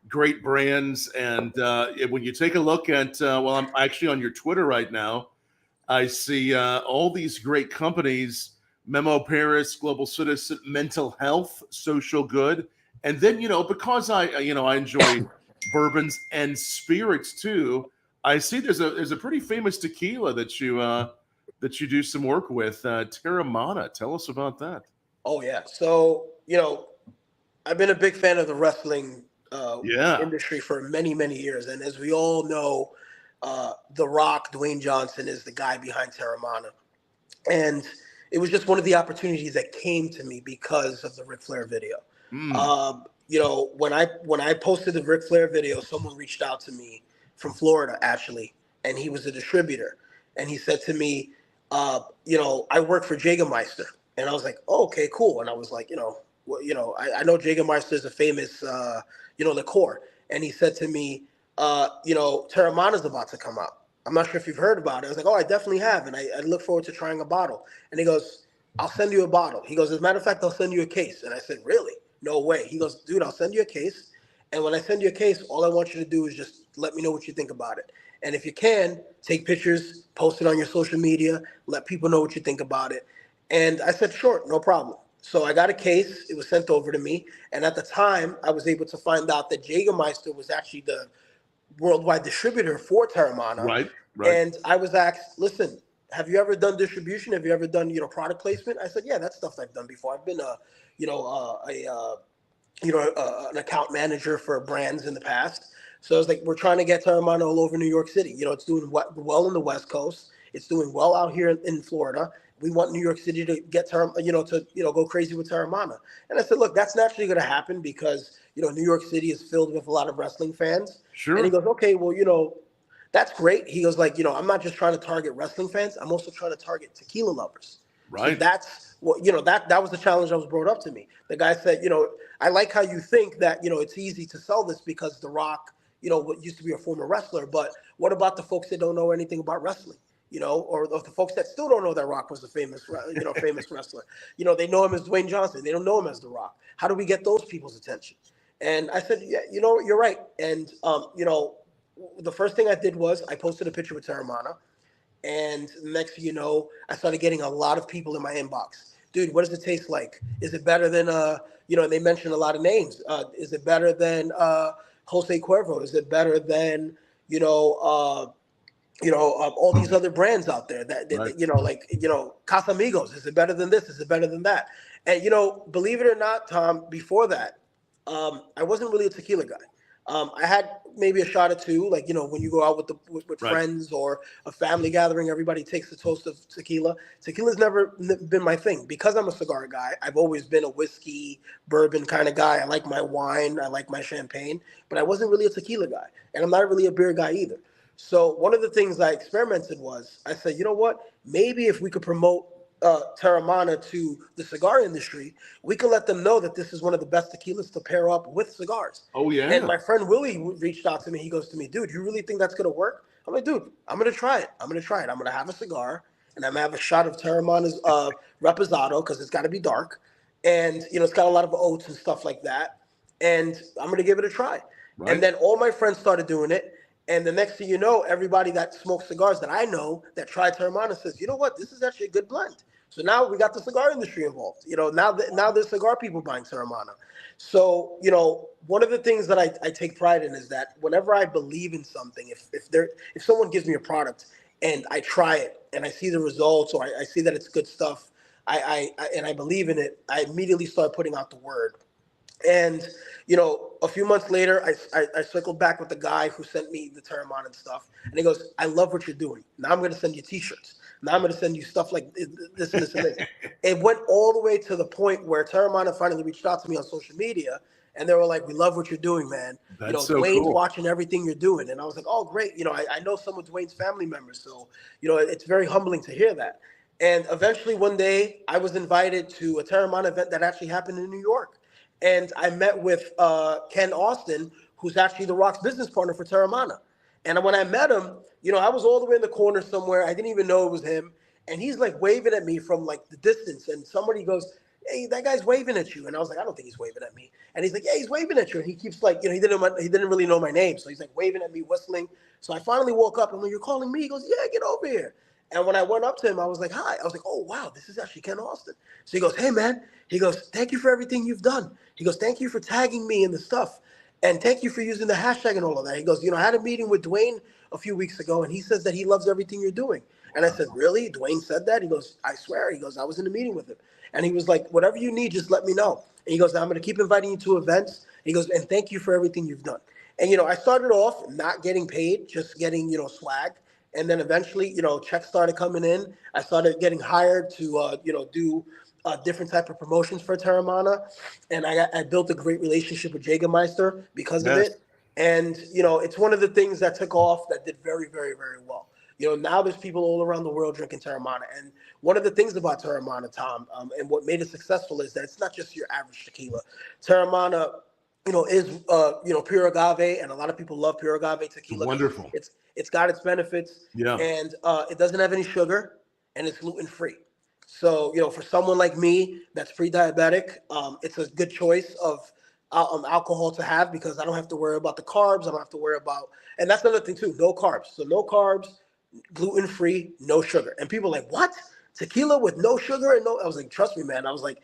great brands. And when you take a look at, I'm actually on your Twitter right now, I see all these great companies: Memo Paris, Global Citizen, Mental Health, Social Good, and then because I enjoy bourbons and spirits too. I see there's a pretty famous tequila that you do some work with, Terramana. Tell us about that. Oh yeah, so I've been a big fan of the wrestling industry for many, many years, and as we all know, The Rock, Dwayne Johnson, is the guy behind Terramana, and it was just one of the opportunities that came to me because of the Ric Flair video. When I posted the Ric Flair video, someone reached out to me from Florida actually, and he was a distributor, and he said to me, I work for Jägermeister, and I was like, oh, okay, cool, and I was like, I know Jägermeister is a famous liqueur, and he said to me, Terramana's about to come out. I'm not sure if you've heard about it. I was like, oh, I definitely have, and I look forward to trying a bottle. And he goes, I'll send you a bottle. He goes, as a matter of fact, I'll send you a case. And I said, really? No way. He goes, dude, I'll send you a case. And when I send you a case, all I want you to do is just let me know what you think about it. And if you can, take pictures, post it on your social media, let people know what you think about it. And I said, sure, no problem. So I got a case. It was sent over to me. And at the time, I was able to find out that Jägermeister was actually the worldwide distributor for Terramana. Right. And I was asked, listen, have you ever done distribution? Have you ever done, product placement? I said, yeah, that's stuff I've done before. I've been an account manager for brands in the past. So I was like, we're trying to get Terramana all over New York City. It's doing well on the West Coast. It's doing well out here in Florida. We want New York City to get go crazy with Terramana. And I said, look, that's naturally going to happen because New York City is filled with a lot of wrestling fans. Sure. And he goes, okay, well, that's great. He goes like, I'm not just trying to target wrestling fans. I'm also trying to target tequila lovers. Right. So that's what, that was the challenge that was brought up to me. The guy said, I like how you think that, it's easy to sell this because The Rock, what used to be a former wrestler. But what about the folks that don't know anything about wrestling? Or the folks that still don't know that Rock was a famous wrestler. They know him as Dwayne Johnson. They don't know him as The Rock. How do we get those people's attention? And I said, yeah, you're right. And, the first thing I did was I posted a picture with Terramana. And next thing you know, I started getting a lot of people in my inbox. Dude, what does it taste like? Is it better than, they mentioned a lot of names. Is it better than Jose Cuervo? Is it better than, all these other brands out there that Right. Casamigos. Is it better than this? Is it better than that? And, believe it or not, Tom, before that, I wasn't really a tequila guy. I had maybe a shot or two, like, when you go out with Right. friends or a family gathering, everybody takes a toast of tequila. Tequila's never been my thing because I'm a cigar guy. I've always been a whiskey, bourbon kind of guy. I like my wine. I like my champagne, but I wasn't really a tequila guy. And I'm not really a beer guy either. So one of the things I experimented was I said, you know what, maybe if we could promote Terramana to the cigar industry, we could let them know that this is one of the best tequilas to pair up with cigars. Oh, yeah. And my friend Willie reached out to me. He goes to me, dude, you really think that's going to work? I'm like, dude, I'm going to try it. I'm going to have a cigar, and I'm going to have a shot of Terramana's Reposado because it's got to be dark. And, it's got a lot of oats and stuff like that. And I'm going to give it a try. Right. And then all my friends started doing it. And the next thing you know, everybody that smokes cigars that I know that tried Terramana says, you know what, this is actually a good blend. So now we got the cigar industry involved. Now there's cigar people buying Terramana. So, one of the things that I take pride in is that whenever I believe in something, if someone gives me a product and I try it and I see the results or I see that it's good stuff, and I believe in it, I immediately start putting out the word. And, a few months later, I circled back with the guy who sent me the Terramana and stuff. And he goes, I love what you're doing. Now I'm going to send you T-shirts. Now I'm going to send you stuff like this and this and this. It went all the way to the point where Terramana finally reached out to me on social media. And they were like, we love what you're doing, man. That's so Dwayne's cool. watching everything you're doing. And I was like, oh, great. I know some of Dwayne's family members. So, it's very humbling to hear that. And eventually one day I was invited to a Terramana event that actually happened in New York. And I met with Ken Austin, who's actually The Rock's business partner for Terramana. And when I met him, I was all the way in the corner somewhere. I didn't even know it was him. And he's like waving at me from like the distance. And somebody goes, hey, that guy's waving at you. And I was like, I don't think he's waving at me. And he's like, yeah, he's waving at you. And he keeps like, he didn't really know my name. So he's like waving at me, whistling. So I finally woke up and when you're calling me, he goes, yeah, get over here. And when I went up to him, I was like, hi. I was like, oh, wow, this is actually Ken Austin. So he goes, hey, man. He goes, thank you for everything you've done. He goes, thank you for tagging me in the stuff. And thank you for using the hashtag and all of that. He goes, I had a meeting with Dwayne a few weeks ago, and he says that he loves everything you're doing. And I said, really? Dwayne said that? He goes, I swear. He goes, I was in a meeting with him. And he was like, whatever you need, just let me know. And he goes, I'm going to keep inviting you to events. He goes, and thank you for everything you've done. And, I started off not getting paid, just getting, swag. And then eventually, checks started coming in. I started getting hired to, do different type of promotions for Terramana. And I built a great relationship with Jägermeister because of it. And, it's one of the things that took off that did very, very, very well. Now there's people all around the world drinking Terramana. And one of the things about Terramana, Tom, and what made it successful is that it's not just your average tequila. Terramana, is, pure agave. And a lot of people love pure agave tequila. Wonderful. It's got its benefits. Yeah. And it doesn't have any sugar and it's gluten-free. So, for someone like me that's pre-diabetic, it's a good choice of alcohol to have because I don't have to worry about the carbs. I don't have to worry about, and that's another thing too, no carbs. So no carbs, gluten-free, no sugar. And people are like, what? Tequila with no sugar and no, I was like, trust me, man. I was like,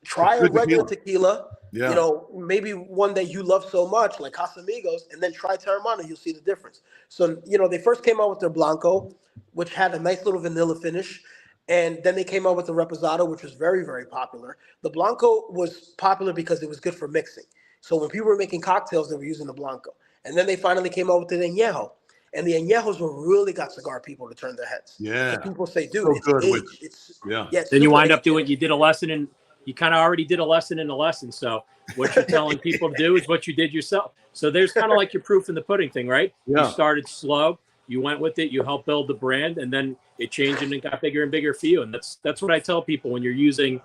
try a regular tequila. Yeah. Maybe one that you love so much, like Casamigos, and then try Terramana, you'll see the difference. So, they first came out with their Blanco, which had a nice little vanilla finish. And then they came out with the Reposado, which was very, very popular. The Blanco was popular because it was good for mixing. So when people were making cocktails, they were using the Blanco. And then they finally came out with the Añejo. And the Añejos were really got cigar people to turn their heads. Yeah. So people say, dude, so it's good aged. Yeah. Then you wind up doing, you did a lesson in, you kind of already did a lesson in a lesson. So what you're telling people to do is what you did yourself. So there's kind of like your proof in the pudding thing, right? Yeah. You started slow. You went with it. You helped build the brand, and then it changed and it got bigger and bigger for you. And that's what I tell people when you're using,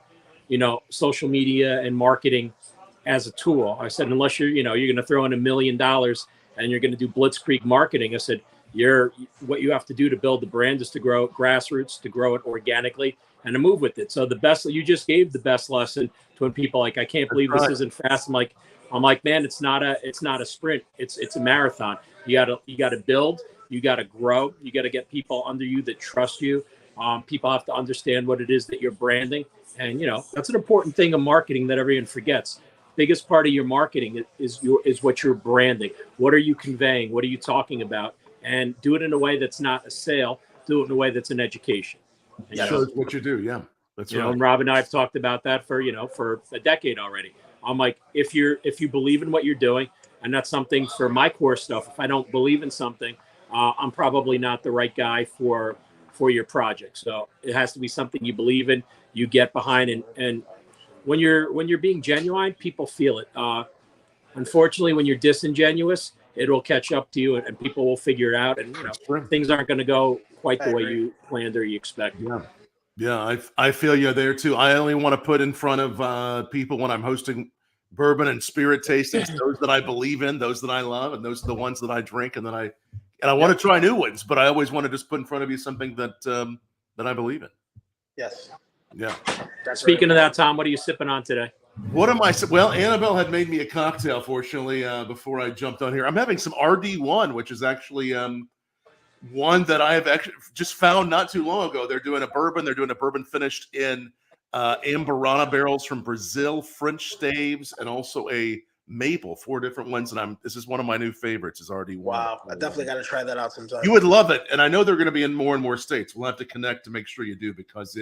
social media and marketing as a tool. I said, unless you're going to throw in $1 million and you're going to do blitzkrieg marketing, I said, what you have to do to build the brand is to grow it grassroots, to grow it organically, and to move with it. So you just gave the best lesson to when people like, I can't believe this isn't fast. I'm like, man, it's not a sprint. It's a marathon. You gotta build. You got to grow. You got to get people under you that trust you. People have to understand what it is that you're branding. And, that's an important thing of marketing that everyone forgets. Biggest part of your marketing is what you're branding. What are you conveying? What are you talking about? and do it in a way that's not a sale. Do it in a way that's an education. And, It shows what you do. Yeah, that's right. And Rob and I have talked about that for a decade already. I'm like, if you believe in what you're doing, and that's something for my core stuff. If I don't believe in something, I'm probably not the right guy for your project. So it has to be something you believe in, you get behind, and when you're being genuine, people feel it. Unfortunately, when you're disingenuous, it'll catch up to you, and people will figure it out, and things aren't going to go quite the way you planned or you expect. Yeah, I feel you there too. I only want to put in front of people when I'm hosting bourbon and spirit tastings, those that I believe in, those that I love, and those are the ones that I drink, and I want to try new ones, but I always want to just put in front of you something that I believe in. Yes. Yeah. Speaking of that, Tom, what are you sipping on today? What am I? Well, Annabelle had made me a cocktail, fortunately, before I jumped on here. I'm having some RD1, which is actually one that I have actually just found not too long ago. They're doing a bourbon. They're doing a bourbon finished in Amburana barrels from Brazil, French staves, and also a maple. 4 different ones, and this is one of my new favorites. Is RD1. Wow, I definitely got to try that out sometime. You would love it, and I know they're going to be in more and more states. We'll have to connect to make sure you do, because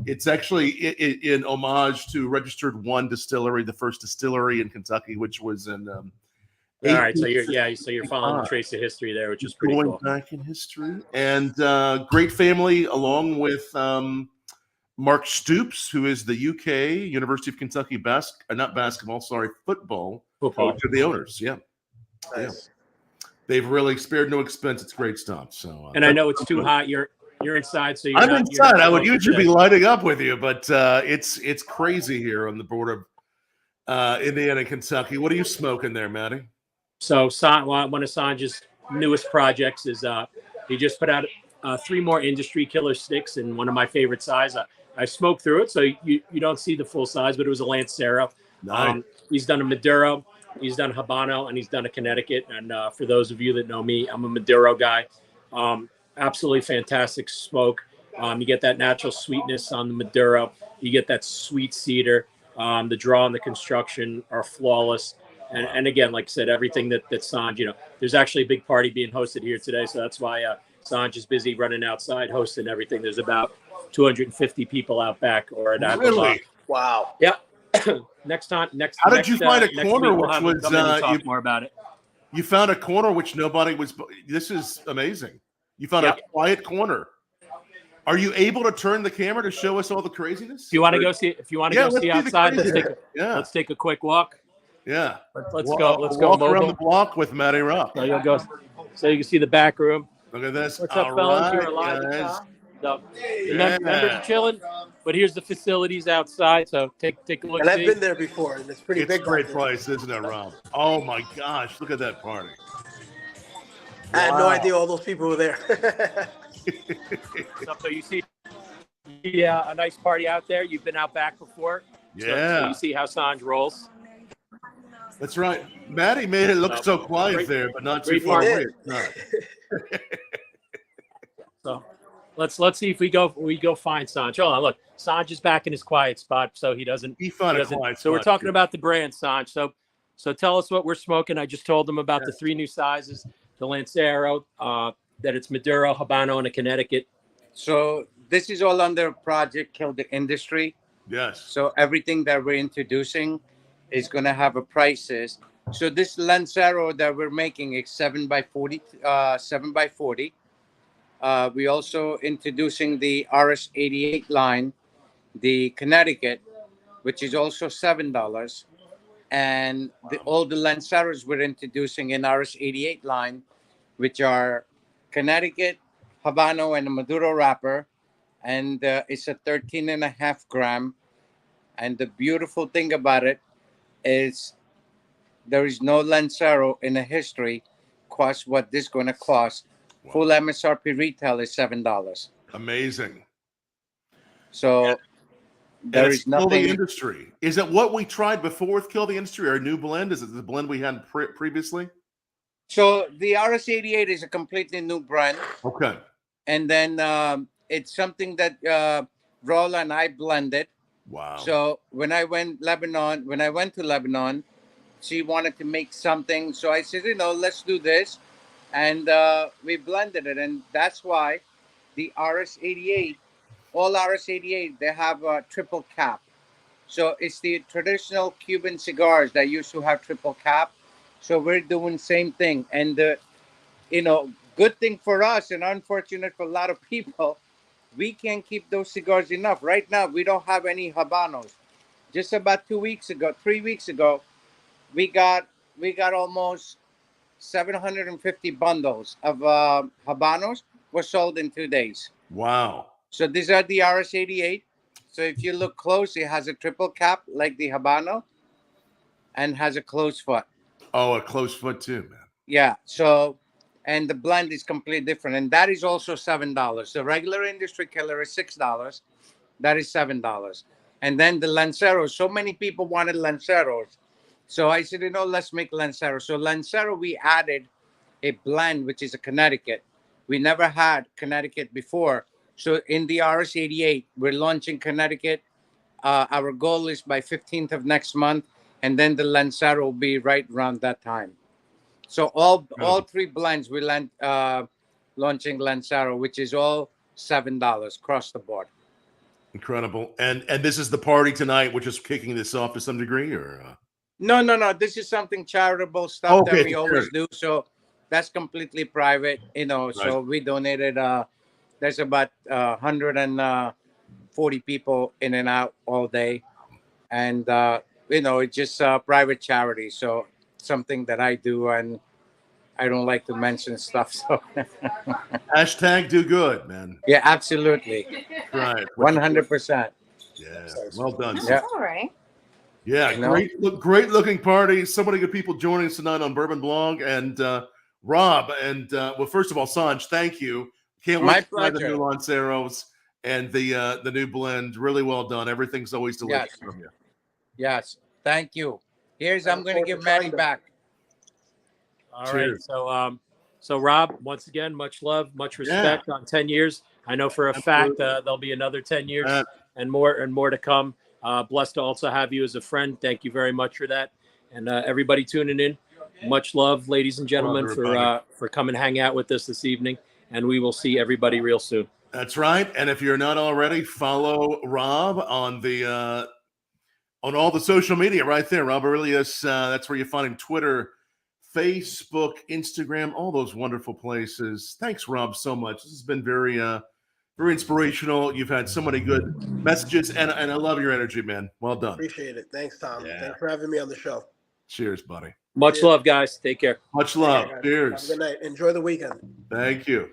it's actually in homage to Registered One Distillery, the first distillery in Kentucky, which was in. All right, so you're following the trace of history there, which is pretty going cool. back in history, and great family, along with Mark Stoops, who is the UK University of Kentucky football coach of the owners. Yeah, Nice. They've really spared no expense. It's great stuff. So, and I know it's too hot. You're inside, so I'm inside. I would usually be lighting up with you, but it's crazy here on the border of Indiana and Kentucky. What are you smoking there, Matty? So one of Sanj's newest projects is he just put out 3 more industry killer sticks in one of my favorite size. I smoked through it, so you don't see the full size, but it was a Lancero. Nice. He's done a Maduro, he's done a Habano, and he's done a Connecticut. And for those of you that know me, I'm a Maduro guy. Absolutely fantastic smoke. You get that natural sweetness on the Maduro. You get that sweet cedar. The draw and the construction are flawless. And again, like I said, everything that Sanj, there's actually a big party being hosted here today. So that's why Sanj is busy running outside, hosting everything. There's about 250 people out back or at Really? Wow. Yeah. Next. How did you find a corner which was talk more about it? You found a corner which nobody was. This is amazing. You found a quiet corner. Are you able to turn the camera to show us all the craziness? If you want to go see outside, let's take a quick walk. Yeah. Let's go. Let's go walk mobile. around the block with Matty Rock. So you'll go. So you can see the back room. Look at this. What's up, fellas? You're alive and top. So, members are chilling, but here's the facilities outside. So take a look. And I've been there before, and it's pretty big. It's a great place, isn't it, Rob? Oh my gosh, look at that party. I had no idea all those people were there. So you see, a nice party out there. You've been out back before. Yeah. So you see how Sanj rolls. That's right. Matty made it look so quiet there, but not too far away. So let's see if we go find Sanj. Oh, look, Sanj is back in his quiet spot, so he doesn't. He found a quiet spot. So we're talking about the brand, Sanj. So tell us what we're smoking. I just told them about the 3 new sizes: the Lancero, that it's Maduro, Habano, and a Connecticut. So this is all under Project Kill the Industry. Yes. So everything that we're introducing is going to have a prices. So this Lancero that we're making is 7x40. 7x40. We also introducing the RS88 line, the Connecticut, which is also $7, and all the Lanceros we're introducing in RS88 line, which are Connecticut, Habano, and a Maduro wrapper, and it's a 13.5 gram. And the beautiful thing about it is there is no Lancero in the history cost what this going to cost. Wow. Full MSRP retail is $7. Amazing. So there is nothing. Kill the Industry. Is it what we tried before with Kill the Industry, or a new blend? Is it the blend we had previously? So the RS88 is a completely new brand. Okay. And then it's something that Rolla and I blended. Wow. So when I went to Lebanon, she wanted to make something. So I said, let's do this. and we blended it, and that's why the RS88, all RS88, they have a triple cap. So it's the traditional Cuban cigars that used to have triple cap. So we're doing same thing, and good thing for us, and unfortunate for a lot of people, we can't keep those cigars enough. Right now, we don't have any Habanos. Just about 2 weeks ago, 3 weeks ago, we got almost 750 bundles of Habanos were sold in 2 days. Wow. So these are the RS88. So if you look close, it has a triple cap like the Habano and has a closed foot. Oh, a close foot too, man. Yeah. So, and the blend is completely different. And that is also $7. The regular industry killer is $6. That is $7. And then the Lanceros, so many people wanted Lanceros. So I said, let's make Lancero. So Lancero, we added a blend, which is a Connecticut. We never had Connecticut before. So in the RS88, we're launching Connecticut. Our goal is by 15th of next month. And then the Lancero will be right around that time. So all three blends we launching Lancero, which is all $7 across the board. Incredible. And this is the party tonight. We're just kicking this off to some degree, or No. This is something charitable stuff that we always sure. do. So that's completely private, Right. So we donated. There's about 140 people in and out all day, and it's just a private charity. So something that I do, and I don't like to mention stuff. So hashtag do good, man. yeah, absolutely, Right. 100%. Yeah. Well done. Yeah. All right. Yeah, great looking party. So many good people joining us tonight on Bourbon Blog. And Rob, and well, first of all, Sanj, thank you. Can't wait to try the new Lanceros and the new blend. Really well done. Everything's always delicious from you. Yes, thank you. I'm going to give Matty back. All Cheers. right. So Rob, once again, much love, much respect on 10 years. I know for a fact there'll be another 10 years and more to come. Blessed to also have you as a friend. Thank you very much for that. And everybody tuning in, much love, ladies and gentlemen, for coming hang out with us this evening. And we will see everybody real soon. That's right. And if you're not already, follow Rob on the on all the social media right there. Rob Aurelius. That's where you find him. Twitter, Facebook, Instagram, all those wonderful places. Thanks, Rob, so much. This has been very inspirational. You've had so many good messages, and I love your energy, man. Well done. Appreciate it. Thanks, Tom. Yeah. Thanks for having me on the show. Cheers, buddy. Much love, guys. Take care. Much love. Cheers. Have a good night. Enjoy the weekend. Thank you.